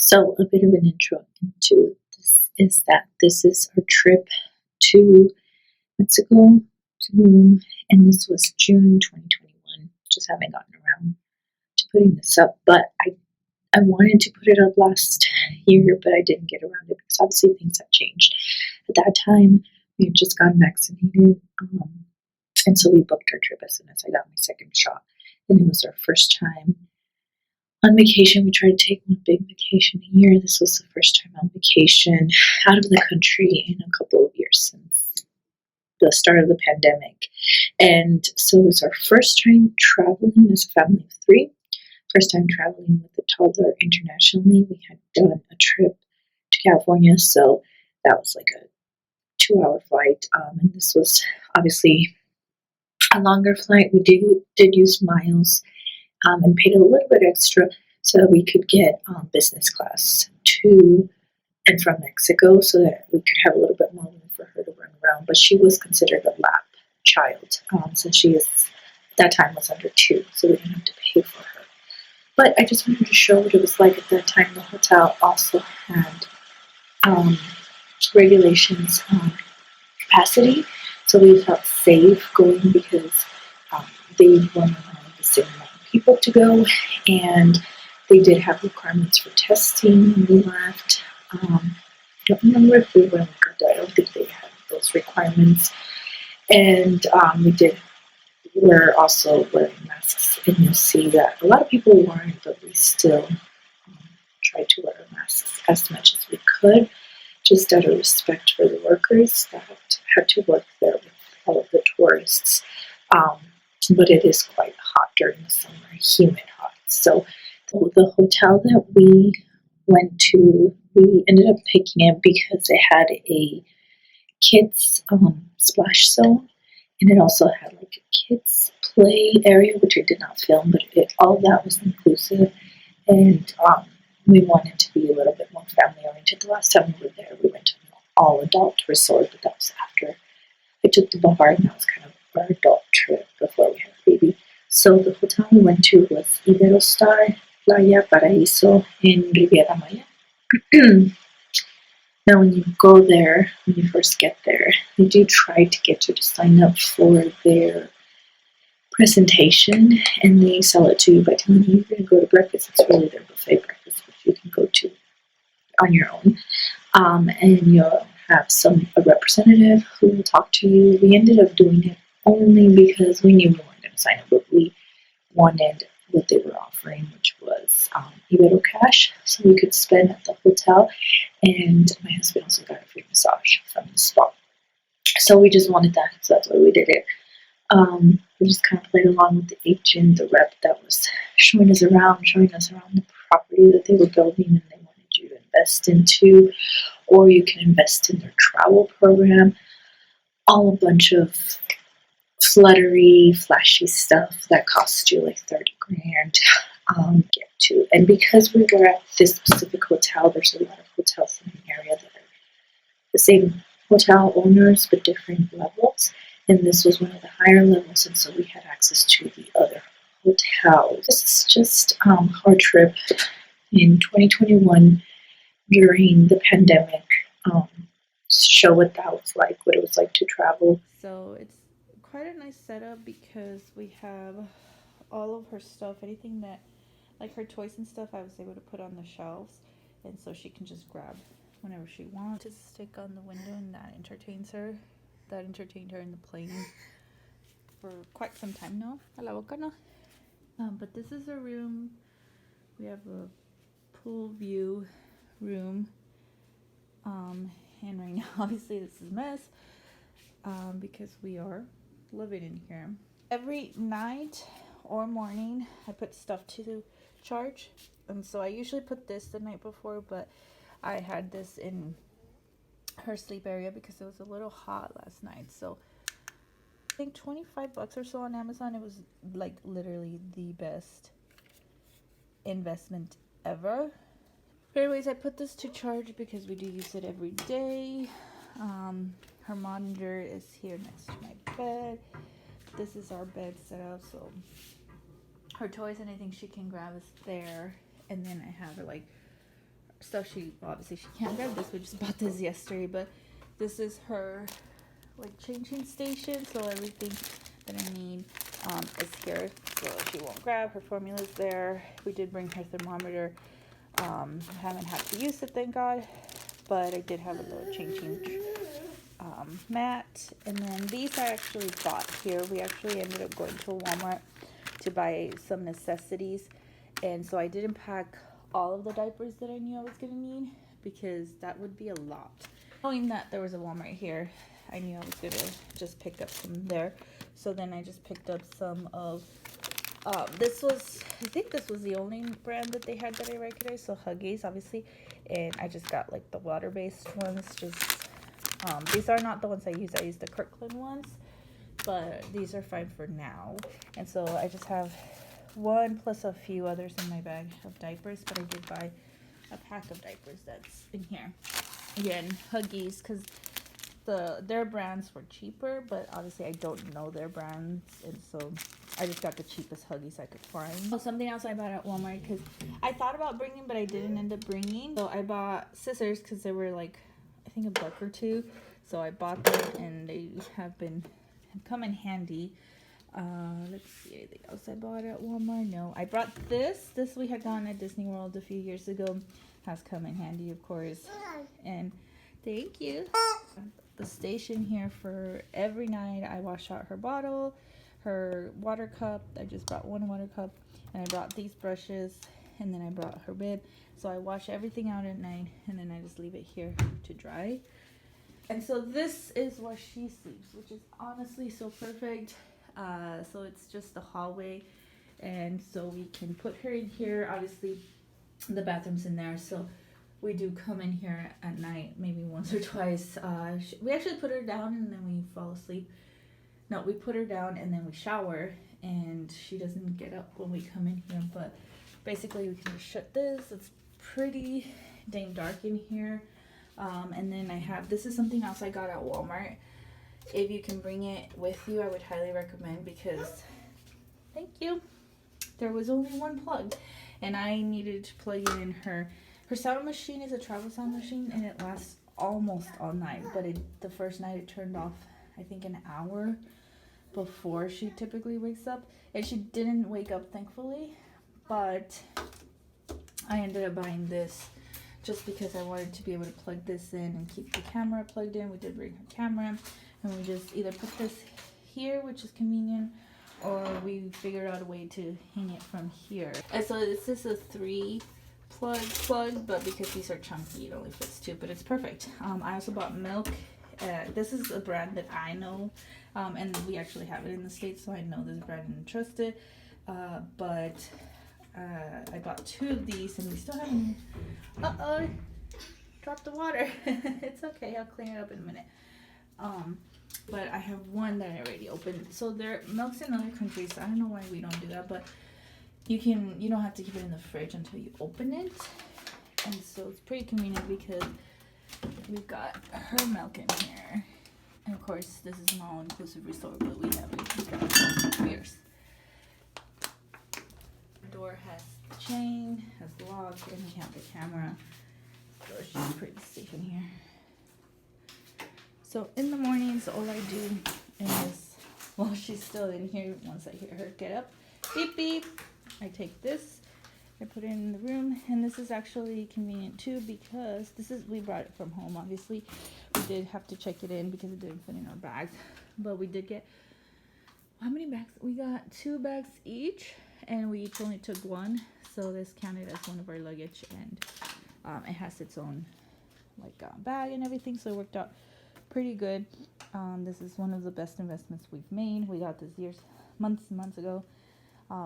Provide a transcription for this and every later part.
So, a bit of an intro into this is that this is our trip to Mexico, and this was June 2021. Just haven't gotten around to putting this up, but I wanted to put it up last year, but I didn't get around to it because obviously things have changed. At that time, we had just gotten vaccinated, and so we booked our trip as soon as I got my second shot, and it was our first time on vacation. We try to take one big vacation a year. This was the first time on vacation out of the country in a couple of years since the start of the pandemic. And so it was our first time traveling as a family of three. First time traveling with the Toddler internationally. We had done a trip to California, so that was like a 2-hour flight. And this was obviously a longer flight. We did use miles and paid a little bit extra so that we could get business class to and from Mexico so that we could have a little bit more room for her to run around. But she was considered a lap child since she is, at that time was under 2, so we didn't have to pay for her. But I just wanted to show what it was like at that time. The hotel also had regulations on capacity, so we felt safe going because they weren't allowing the same amount of people to go, and they did have requirements for testing when we left. I don't remember if we were in Canada. I don't think they had those requirements, and we're also wearing masks, and you'll see that a lot of people weren't, but we still tried to wear masks as much as we could, just out of respect for the workers that had to work there with all of the tourists. But it is quite hot during the summer, humid hot. So the hotel that we went to, we ended up picking it because it had a kids splash zone, and it also had like a kids play area, which I did not film, but all that was inclusive. And we wanted to be a little bit more family oriented. The last time we were there, we went to an all adult resort, but that was after I took the bar, and that was kind of our adult trip before we had a baby. So the hotel we went to was Iberostar, Playa, Paraiso, in Riviera, Maya. Now, when you go there, when you first get there, they do try to get you to sign up for their presentation, and they sell it to you by telling you you're going to go to breakfast. It's really their buffet breakfast, which you can go to on your own. And you'll have a representative who will talk to you. We ended up doing it only because we knew we weren't going to sign up, but we wanted what they were offering, which was Ibero cash, so we could spend at the hotel. And my husband also got a free massage from the spa. So we just wanted that, so that's why we did it. We just kind of played along with the agent, the rep that was showing us around the property that they were building, and they wanted you to invest into, or you can invest in their travel program. All a bunch of fluttery, flashy stuff that cost you like 30 grand. Get to, and because we were at this specific hotel, there's a lot of hotels in the area that are the same hotel owners but different levels, and this was one of the higher levels, and so we had access to the other hotels. This is just our trip in 2021 during the pandemic. Show what that was like, what it was like to travel. So it's quite a nice setup because we have all of her stuff, anything that, like her toys and stuff, I was able to put on the shelves, and so she can just grab whenever she wants. To stick on the window, and that entertains her. That entertained her in the plane for quite some time now. A la boca no. But this is a room. We have a pool view room. And right now, obviously, this is a mess because we are living in here. Every night or morning, I put stuff to charge. And so I usually put this the night before, but I had this in her sleep area because it was a little hot last night. So I think $25 or so on Amazon. It was like literally the best investment ever. But anyways, I put this to charge because we do use it every day. Her monitor is here next to my bed. This is our bed setup, so her toys and anything she can grab is there. And then I have like stuff she can't grab this. We just bought this yesterday, but this is her like changing station, so everything that I need is here, so she won't grab. Her formula's there. We did bring her thermometer. Haven't had to use it, thank God, but I did have a little changing mat. And then these I actually bought here. We actually ended up going to a Walmart to buy some necessities, and so I didn't pack all of the diapers that I knew I was gonna need, because that would be a lot. Knowing that there was a Walmart here, I knew I was gonna just pick up some there. So then I just picked up some of this was, I think this was the only brand that they had that I recognized, so Huggies obviously, and I just got like the water-based ones. Just these are not the ones I use the Kirkland ones, but these are fine for now. And so I just have one plus a few others in my bag of diapers, but I did buy a pack of diapers that's in here. Again, Huggies, because their brands were cheaper, but obviously I don't know their brands, and so I just got the cheapest Huggies I could find. Oh, something else I bought at Walmart, because I thought about bringing, but I didn't end up bringing. So I bought scissors, because they were like, I think $1 or $2. So I bought them, and they have come in handy. Let's see, anything else I bought at Walmart? No, I brought this. This we had gotten at Disney World a few years ago. Has come in handy, of course. And thank you. The station here for every night. I wash out her bottle, her water cup. I just brought one water cup, and I brought these brushes, and then I brought her bib. So I wash everything out at night, and then I just leave it here to dry. And so this is where she sleeps, which is honestly so perfect. So it's just the hallway, and so we can put her in here. Obviously the bathroom's in there, so we do come in here at night, maybe once or twice. We actually put her down and then we fall asleep. No, we put her down and then we shower, and she doesn't get up when we come in here. But basically we can just shut this. It's pretty dang dark in here. And then I have, this is something else I got at Walmart. If you can bring it with you, I would highly recommend, because thank you, there was only one plug and I needed to plug it in. Her sound machine is a travel sound machine, and it lasts almost all night, but the first night it turned off, I think, an hour before she typically wakes up, and she didn't wake up, thankfully. But I ended up buying this just because I wanted to be able to plug this in and keep the camera plugged in. We did bring her camera, and we just either put this here, which is convenient, or we figured out a way to hang it from here. And so this is a 3 plug, but because these are chunky, it only fits 2, but it's perfect. I also bought milk. This is a brand that I know, and we actually have it in the States, so I know this brand and trust it. But I bought 2 of these, and we still haven't. Dropped the water. It's okay, I'll clean it up in a minute. But I have one that I already opened. So there milk's in other countries, so I don't know why we don't do that, but you don't have to keep it in the fridge until you open it. And so it's pretty convenient, because we've got her milk in here. And of course, this is an all-inclusive resort, but we have it beers. The door has the chain, has the lock, and we have the camera. So she's pretty safe in here. So in the mornings, all I do is, while she's still in here, once I hear her get up, beep beep, I take this, I put it in the room. And this is actually convenient too, because we brought it from home, obviously. We did have to check it in because it didn't fit in our bags, but we did get, how many bags? We got 2 bags each, and we each only took 1, so this counted as one of our luggage. And it has its own bag and everything, so it worked out pretty good. This is one of the best investments we've made. We got this months and months ago,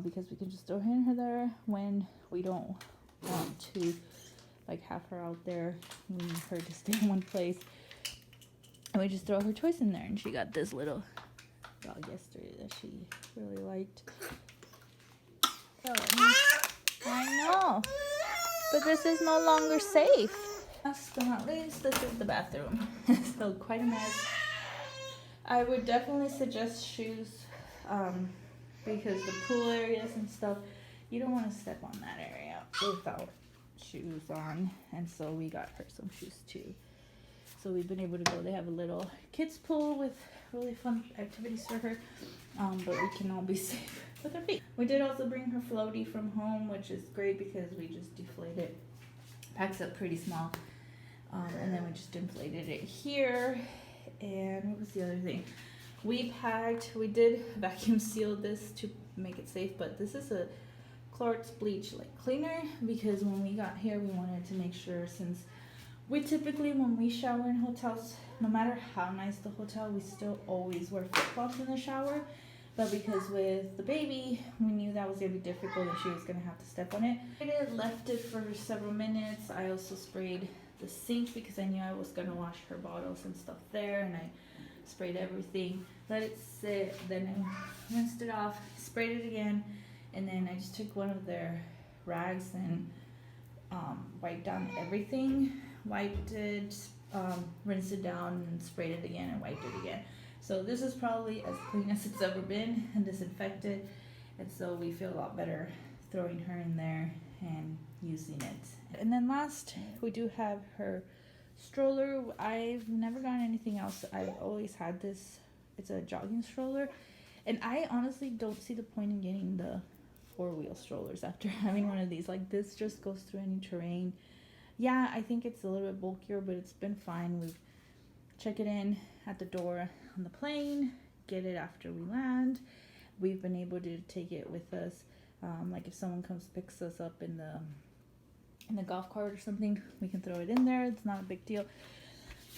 because we can just throw her in her there when we don't want to have her out there. We need her to stay in one place, and we just throw her toys in there. And she got this little dog yesterday that she really liked. So, I know, but this is no longer safe. Last but not least, this is the bathroom. So quite a mess. I would definitely suggest shoes, because the pool areas and stuff, you don't want to step on that area without shoes on, and so we got her some shoes too. So we've been able to go. They have a little kids pool with really fun activities for her, but we can all be safe with our feet. We did also bring her floaty from home, which is great because we just deflate it. Packs up pretty small, and then we just inflated it here. And what was the other thing? We did vacuum seal this to make it safe, but this is a Clorox bleach like cleaner, because when we got here we wanted to make sure, since we typically, when we shower in hotels, no matter how nice the hotel, we still always wear flip-flops in the shower. But because with the baby, we knew that was going to be difficult and she was going to have to step on it. I left it for several minutes. I also sprayed the sink because I knew I was going to wash her bottles and stuff there, and I sprayed everything. Let it sit, then I rinsed it off, sprayed it again, and then I just took one of their rags and wiped down everything. Wiped it, rinsed it down, and sprayed it again and wiped it again. So this is probably as clean as it's ever been and disinfected, and so we feel a lot better throwing her in there and using it. And then last, we do have her stroller. I've never gotten anything else. I've always had this. It's a jogging stroller, and I honestly don't see the point in getting the 4-wheel strollers after having one of these. Like, this just goes through any terrain. Yeah, I think it's a little bit bulkier, but it's been fine. We've check it in at the door on the plane, get it after we land. We've been able to take it with us. Like if someone comes picks us up in the golf cart or something, we can throw it in there. It's not a big deal.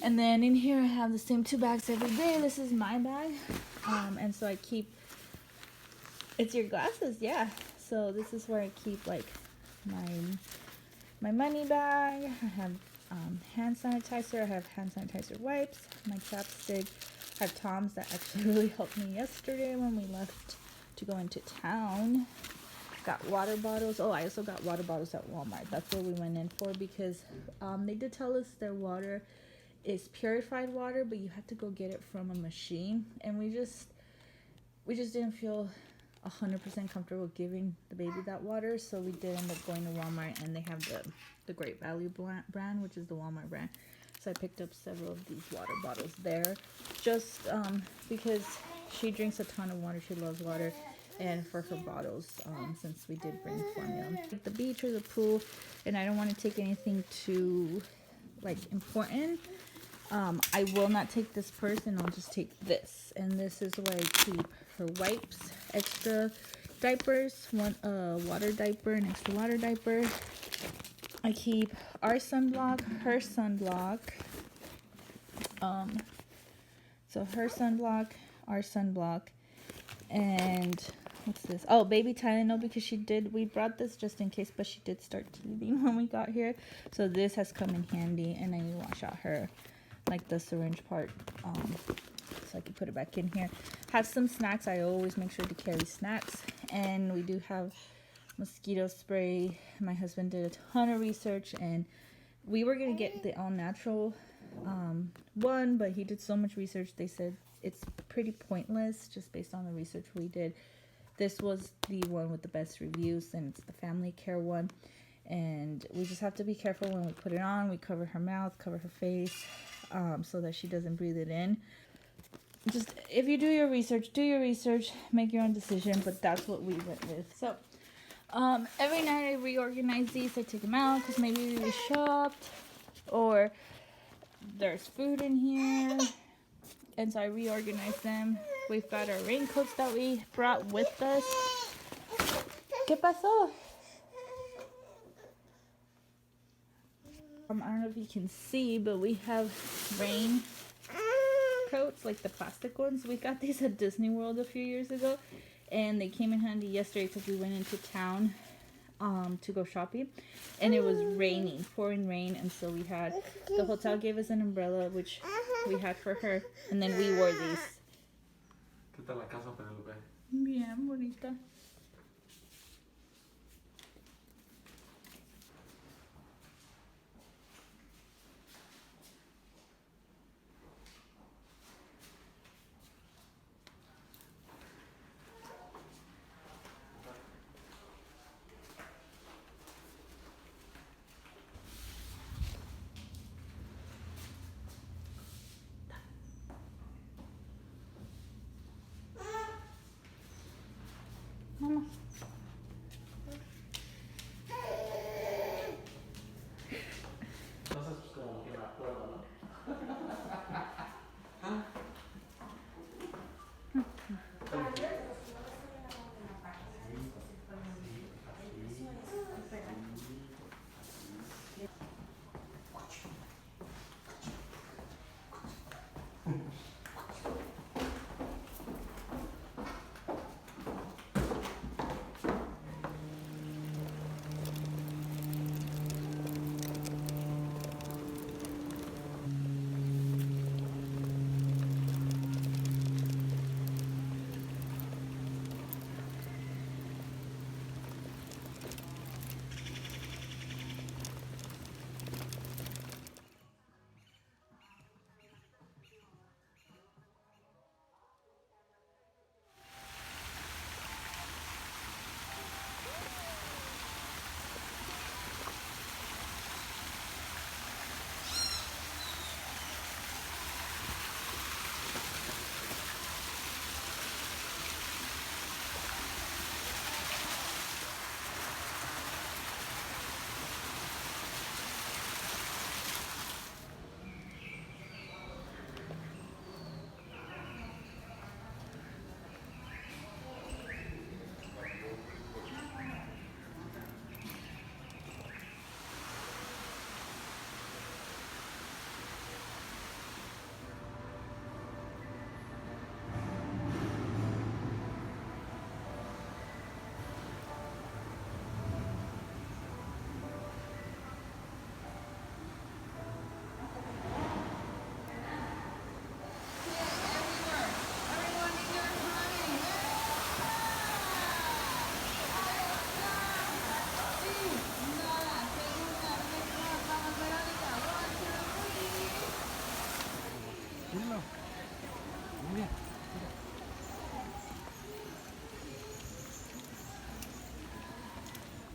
And then in here I have the same 2 bags every day. This is my bag, and so I keep. It's your glasses, yeah. So this is where I keep like my money bag. I have hand sanitizer. I have hand sanitizer wipes, my chapstick. I have Tom's that actually really helped me yesterday when we left to go into town. Got water bottles. Oh, I also got water bottles at Walmart. That's what we went in for, because they did tell us their water is purified water, but you have to go get it from a machine, and we just didn't feel 100% comfortable giving the baby that water, so we did end up going to Walmart, and they have the Great Value brand, which is the Walmart brand. So I picked up several of these water bottles there, just because she drinks a ton of water. She loves water, and for her bottles, since we did bring formula. At the beach or the pool, and I don't want to take anything too like important. I will not take this purse, and I'll just take this, and this is where I keep her wipes, extra diapers, one water diaper, an extra water diaper. I keep our sunblock, her sunblock. So her sunblock, our sunblock, and what's this? Oh, baby Tylenol, because we brought this just in case, but she did start teething when we got here. So this has come in handy, and I need to wash out her, like the syringe part, so I can put it back in here. Have some snacks. I always make sure to carry snacks, and we do have mosquito spray. My husband did a ton of research, and we were gonna get the all natural one, but he did so much research. They said it's pretty pointless just based on the research we did. This was the one with the best reviews, and it's the family care one, and we just have to be careful when we put it on. We cover her mouth, cover her face, so that she doesn't breathe it in. Just, if you do your research, make your own decision, but that's what we went with. So every night I reorganize these. I take them out because maybe we shopped, or there's food in here, and so I reorganize them. We've got our raincoats that we brought with us. ¿Qué pasó? I don't know if you can see, but we have rain coats, like the plastic ones. We got these at Disney World a few years ago, and they came in handy yesterday because we went into town to go shopping, and it was raining, pouring rain, and so the hotel gave us an umbrella, which we had for her, and then we wore these. ¿Qué tal la casa, Penelope? Bien bonita.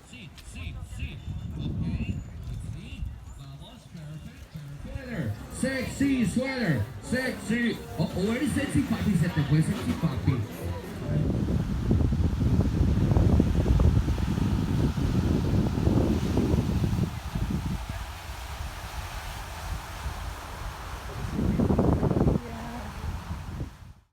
Sí, sí, sí. Ok. Sí. Vamos. Perfect. Sweater. Sexy sweater. Sexy. Oh, where is sexy papi? Se te fue sexy papi.